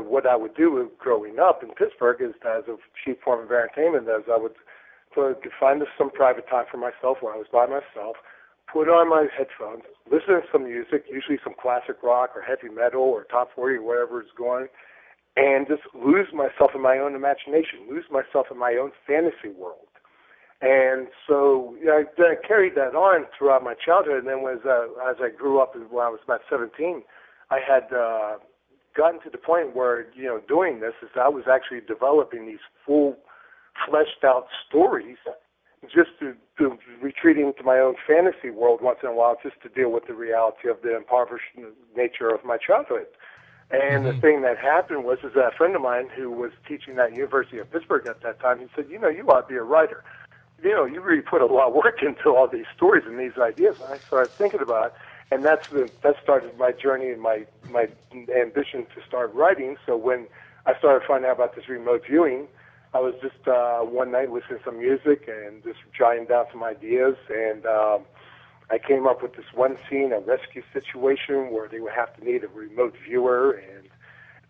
what I would do growing up in Pittsburgh is, as a cheap form of entertainment, is I would find some private time for myself where I was by myself, put on my headphones, listen to some music, usually some classic rock or heavy metal or top 40 or whatever is going, and just lose myself in my own imagination, lose myself in my own fantasy world. And so I carried that on throughout my childhood. And then as I grew up, when I was about 17, I had gotten to the point where, doing this is I was actually developing these full, fleshed-out stories, just to retreating to my own fantasy world once in a while, just to deal with the reality of the impoverished nature of my childhood. And the thing that happened was that a friend of mine who was teaching at University of Pittsburgh at that time, he said, you ought to be a writer. You really put a lot of work into all these stories and these ideas. And I started thinking about it, and that started my journey and my ambition to start writing. So when I started finding out about this remote viewing, I was just one night listening to some music and just jotting down some ideas, and I came up with this one scene, a rescue situation where they would have to need a remote viewer, and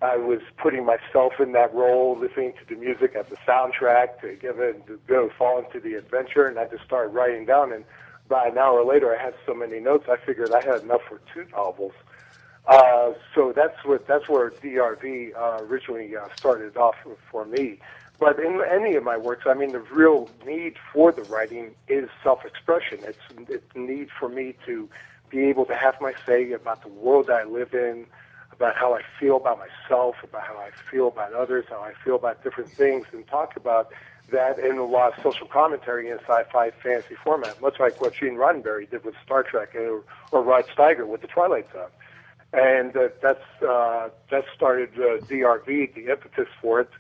I was putting myself in that role, listening to the music as a soundtrack to fall into the adventure, and I just started writing down, and about an hour later I had so many notes I figured I had enough for 2 novels. So that's where DRV originally started off for me. But in any of my works, I mean, the real need for the writing is self-expression. It's the need for me to be able to have my say about the world I live in, about how I feel about myself, about how I feel about others, how I feel about different things, and talk about that in a lot of social commentary in sci-fi fantasy format, much like what Gene Roddenberry did with Star Trek or Rod Steiger with The Twilight Zone. And that started DRV, the impetus for it.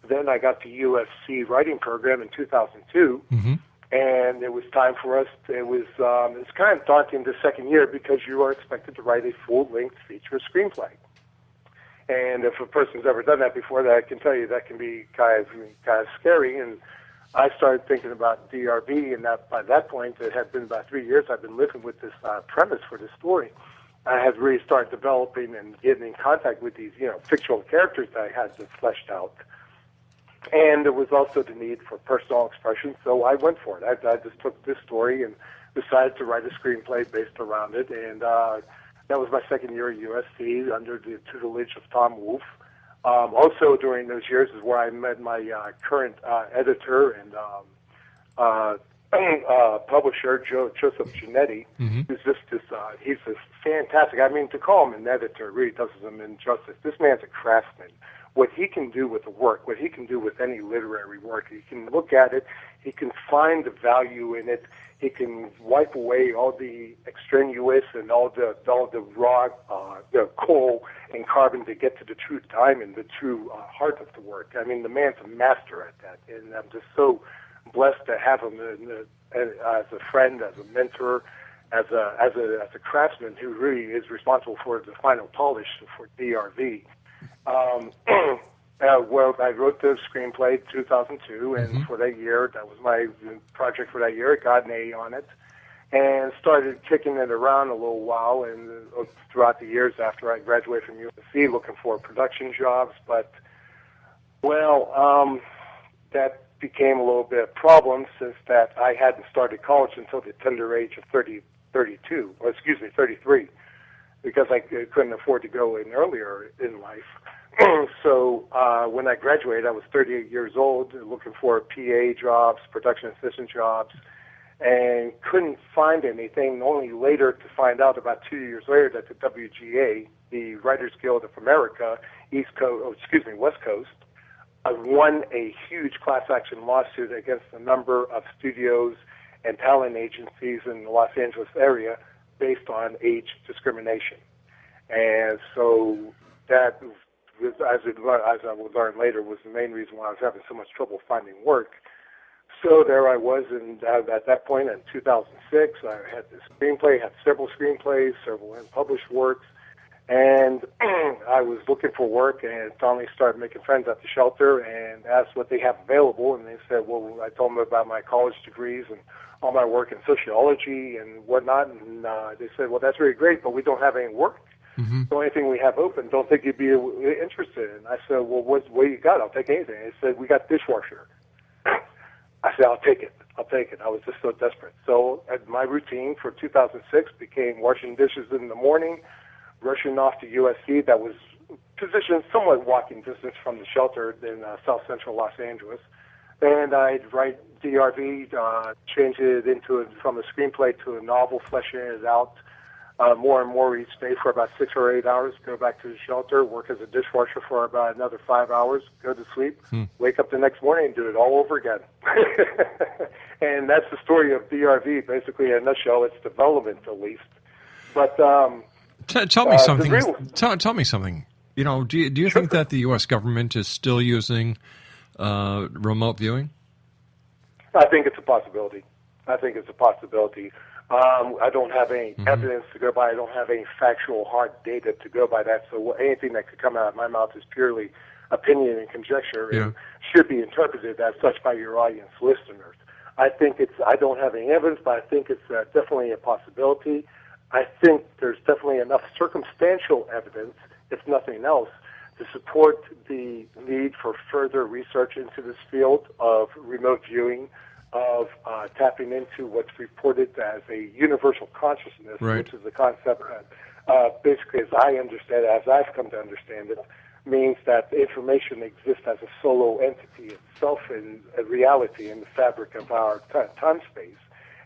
Then I got the USC writing program in 2002, and it was time for us. It's kind of daunting the second year because you are expected to write a full-length feature screenplay. And if a person's ever done that before, that I can tell you that can be kind of scary. And I started thinking about DRV, and by that point, it had been about 3 years I've been living with this premise for this story. I had really started developing and getting in contact with these, fictional characters that I had fleshed out. And there was also the need for personal expression, so I went for it. I just took this story and decided to write a screenplay based around it, and that was my second year at USC under the tutelage of Tom Wolfe. Also during those years is where I met my current editor and publisher, Joseph Giannetti, who's just he's just fantastic. I mean, to call him an editor really does him injustice. This man's a craftsman. What he can do with the work, what he can do with any literary work, he can look at it, he can find the value in it, he can wipe away all the extraneous and all the raw the coal and carbon to get to the true diamond, the true heart of the work. I mean, the man's a master at that, and I'm just so blessed to have him as a friend, as a mentor, as a craftsman who really is responsible for the final polish for DRV. Well, I wrote the screenplay in 2002, and for that year, that was my project for that year. It got an A on it, and started kicking it around a little while, and throughout the years after I graduated from USC, looking for production jobs. But, that became a little bit of a problem since that I hadn't started college until the tender age of 33, because I couldn't afford to go in earlier in life. So when I graduated, I was 38 years old, looking for PA jobs, production assistant jobs, and couldn't find anything, only later to find out about 2 years later that the WGA, the Writers Guild of America, West Coast, won a huge class action lawsuit against a number of studios and talent agencies in the Los Angeles area based on age discrimination. And so that, as I will learn later, was the main reason why I was having so much trouble finding work. So there I was, and at that point in 2006, I had this screenplay, had several screenplays, several unpublished works, and I was looking for work and finally started making friends at the shelter and asked what they have available, and they said, well, I told them about my college degrees and all my work in sociology and whatnot, and they said, well, that's really great, but we don't have any work The only thing we have open, don't think you'd be interested in. I said, well, what you got? I'll take anything. He said, we got dishwasher. I said, I'll take it. I was just so desperate. So my routine for 2006 became washing dishes in the morning, rushing off to USC. That was positioned somewhat walking distance from the shelter in South Central Los Angeles. And I'd write DRV, change it from a screenplay to a novel, fleshing it out more and more each day for about 6 or 8 hours, go back to the shelter, work as a dishwasher for about another 5 hours, go to sleep, wake up the next morning and do it all over again. And that's the story of DRV, basically in a nutshell. It's development, at least. But tell me something. Tell me something. You know, do you think that the U.S. government is still using remote viewing? I think it's a possibility. I don't have any evidence to go by. I don't have any factual hard data to go by that. So anything that could come out of my mouth is purely opinion and conjecture and should be interpreted as such by your audience listeners. I don't have any evidence, but I think it's definitely a possibility. I think there's definitely enough circumstantial evidence, if nothing else, to support the need for further research into this field of remote viewing, of tapping into what's reported as a universal consciousness, which is a concept that basically, as I understand it, as I've come to understand it, means that information exists as a solo entity itself in a reality in the fabric of our time-space.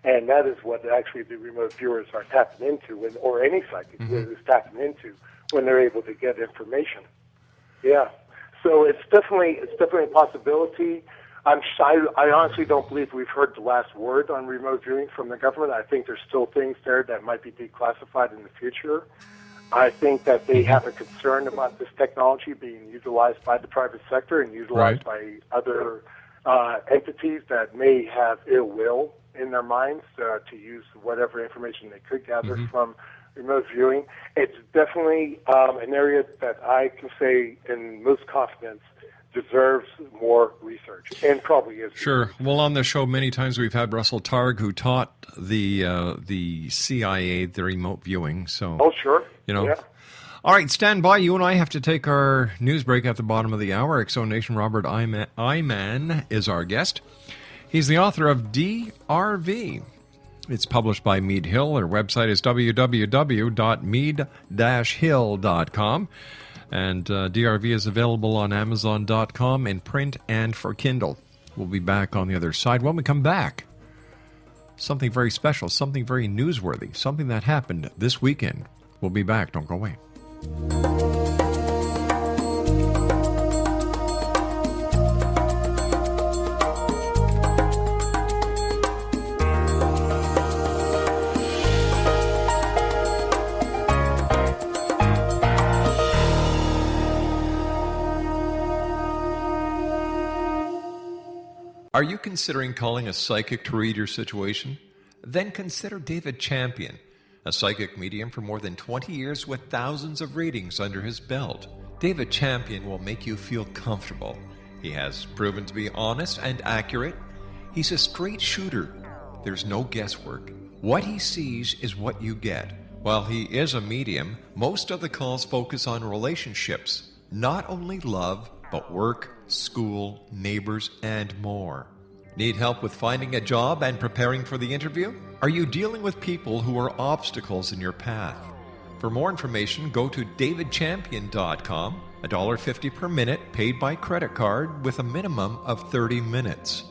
And that is what actually the remote viewers are tapping into, or any psychic is tapping into when they're able to get information. Yeah. So it's definitely a possibility. I honestly don't believe we've heard the last word on remote viewing from the government. I think there's still things there that might be declassified in the future. I think that they have a concern about this technology being utilized by the private sector and utilized by other entities that may have ill will in their minds to use whatever information they could gather from remote viewing. It's definitely an area that I can say in most confidence deserves more research, and probably is. Sure. Well, on the show many times we've had Russell Targ, who taught the CIA the remote viewing. So, sure. You know. Yeah. All right, stand by. You and I have to take our news break at the bottom of the hour. Exo Nation Robert Iman is our guest. He's the author of DRV. It's published by Mead Hill. Their website is www.mead-hill.com. And DRV is available on Amazon.com in print and for Kindle. We'll be back on the other side. When we come back, something very special, something very newsworthy, something that happened this weekend. We'll be back. Don't go away. Are you considering calling a psychic to read your situation? Then consider David Champion, a psychic medium for more than 20 years with thousands of readings under his belt. David Champion will make you feel comfortable. He has proven to be honest and accurate. He's a straight shooter. There's no guesswork. What he sees is what you get. While he is a medium, most of the calls focus on relationships, not only love, but work, school, neighbors, and more. Need help with finding a job and preparing for the interview? Are you dealing with people who are obstacles in your path? For more information, go to davidchampion.com, $1.50 per minute paid by credit card with a minimum of 30 minutes.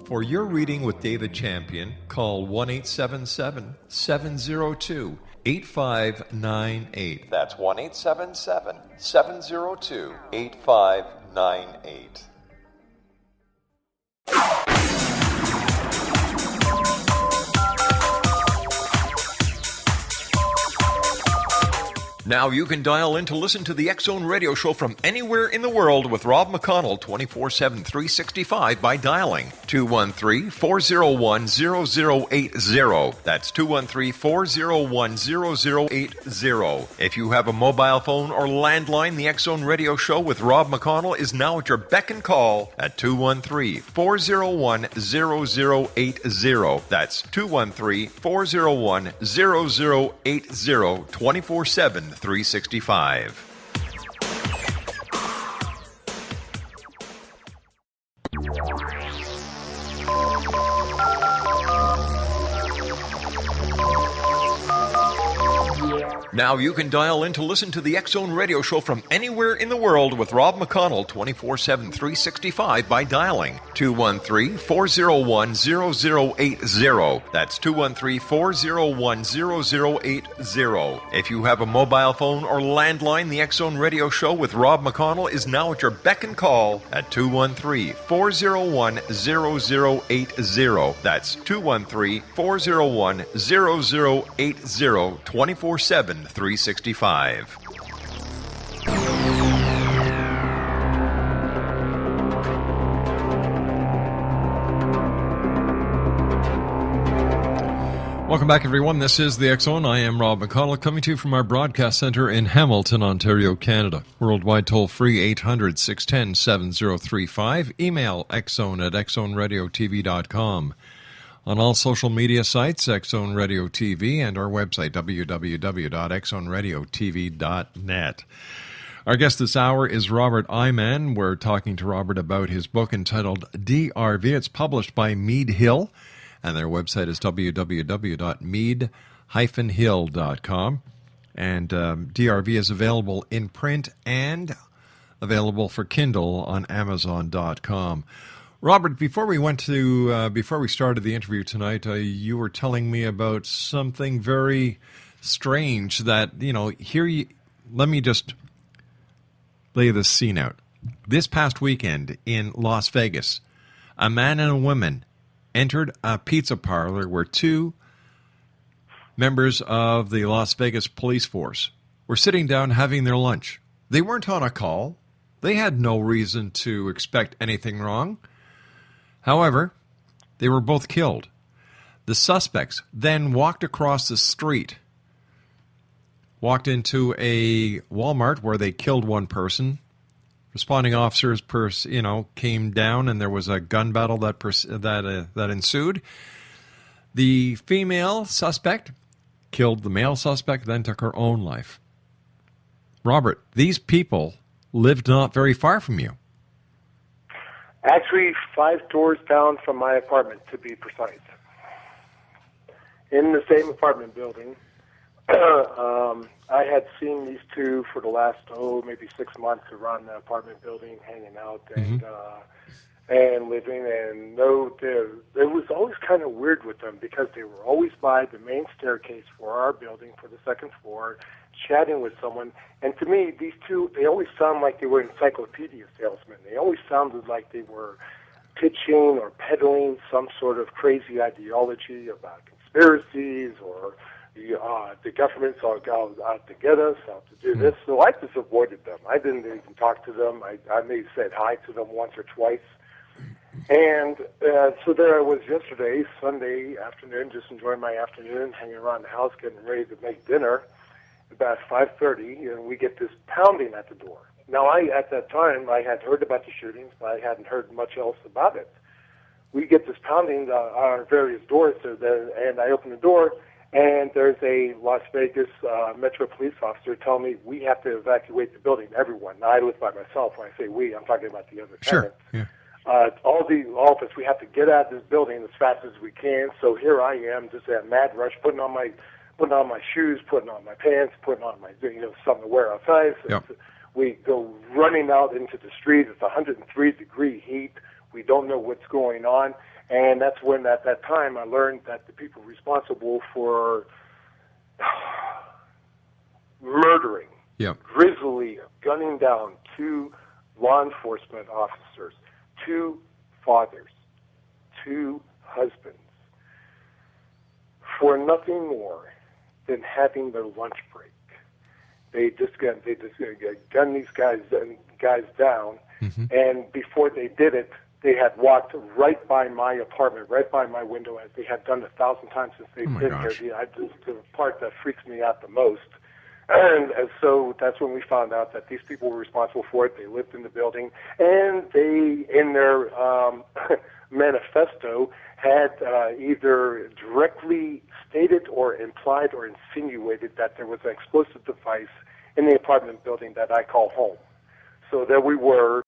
For your reading with David Champion, call 1-877-702-8598. That's 1-877-702-8598. Now you can dial in to listen to the X-Zone Radio Show from anywhere in the world with Rob McConnell 24/7, 365 by dialing 213-401-0080. That's 213-401-0080. If you have a mobile phone or landline, the X-Zone Radio Show with Rob McConnell is now at your beck and call at 213-401-0080. That's 213-401-0080, 24/7, 24/7/365. Now you can dial in to listen to the X-Zone Radio Show from anywhere in the world with Rob McConnell 24/7/365 by dialing 213-401-0080. That's 213-401-0080. If you have a mobile phone or landline, the X-Zone Radio Show with Rob McConnell is now at your beck and call at 213-401-0080. That's 213-401-0080, 24/7/365. Welcome back, everyone. This is the X-Zone. I am Rob McConnell, coming to you from our broadcast center in Hamilton, Ontario, Canada. Worldwide toll-free 800-610-7035. Email xzone@xzoneradiotv.com. On all social media sites, X-Zone Radio TV, and our website, www.xzoneradiotv.net. Our guest this hour is Robert Iman. We're talking to Robert about his book entitled DRV. It's published by Mead Hill, and their website is www.mead-hill.com. And DRV is available in print and available for Kindle on Amazon.com. Robert, before we started the interview tonight, you were telling me about something very strange that, let me just lay this scene out. This past weekend in Las Vegas, a man and a woman entered a pizza parlor where two members of the Las Vegas police force were sitting down having their lunch. They weren't on a call. They had no reason to expect anything wrong. However, they were both killed. The suspects then walked across the street, walked into a Walmart where they killed one person. Responding officers, came down, and there was a gun battle that ensued. The female suspect killed the male suspect, then took her own life. Robert, these people lived not very far from you. Actually, 5 doors down from my apartment, to be precise. In the same apartment building. I had seen these two for the last, maybe 6 months around the apartment building, hanging out and living. And it was always kind of weird with them because they were always by the main staircase for our building, for the second floor, chatting with someone. And to me, these two, they always sound like they were encyclopedia salesmen. They always sounded like they were pitching or peddling some sort of crazy ideology about conspiracies or the government's all out to get us, out to do this. So I just avoided them. I didn't even talk to them. I maybe said hi to them once or twice. And so there I was yesterday, Sunday afternoon, just enjoying my afternoon, hanging around the house, getting ready to make dinner. About 5:30, and we get this pounding at the door. Now, at that time, I had heard about the shootings, but I hadn't heard much else about it. We get this pounding on our various doors, and I open the door, and there's a Las Vegas Metro police officer telling me we have to evacuate the building, everyone. Now, I live by myself. When I say we, I'm talking about the other tenants. Yeah. All of us, we have to get out of this building as fast as we can. So here I am, just at a mad rush, putting on my shoes, putting on my pants, putting on my something to wear outside. So yep. We go running out into the street. It's 103-degree heat. We don't know what's going on. And that's when, at that time, I learned that the people responsible for murdering, grisly gunning down 2 law enforcement officers, 2 fathers, 2 husbands, for nothing more than having their lunch break. They just gunned these guys down, and before they did it, they had walked right by my apartment, right by my window, as they had done 1,000 times since they've been here. The part that freaks me out the most. And so that's when we found out that these people were responsible for it. They lived in the building, and they, in their manifesto, had either directly stated or implied or insinuated that there was an explosive device in the apartment building that I call home. So there we were,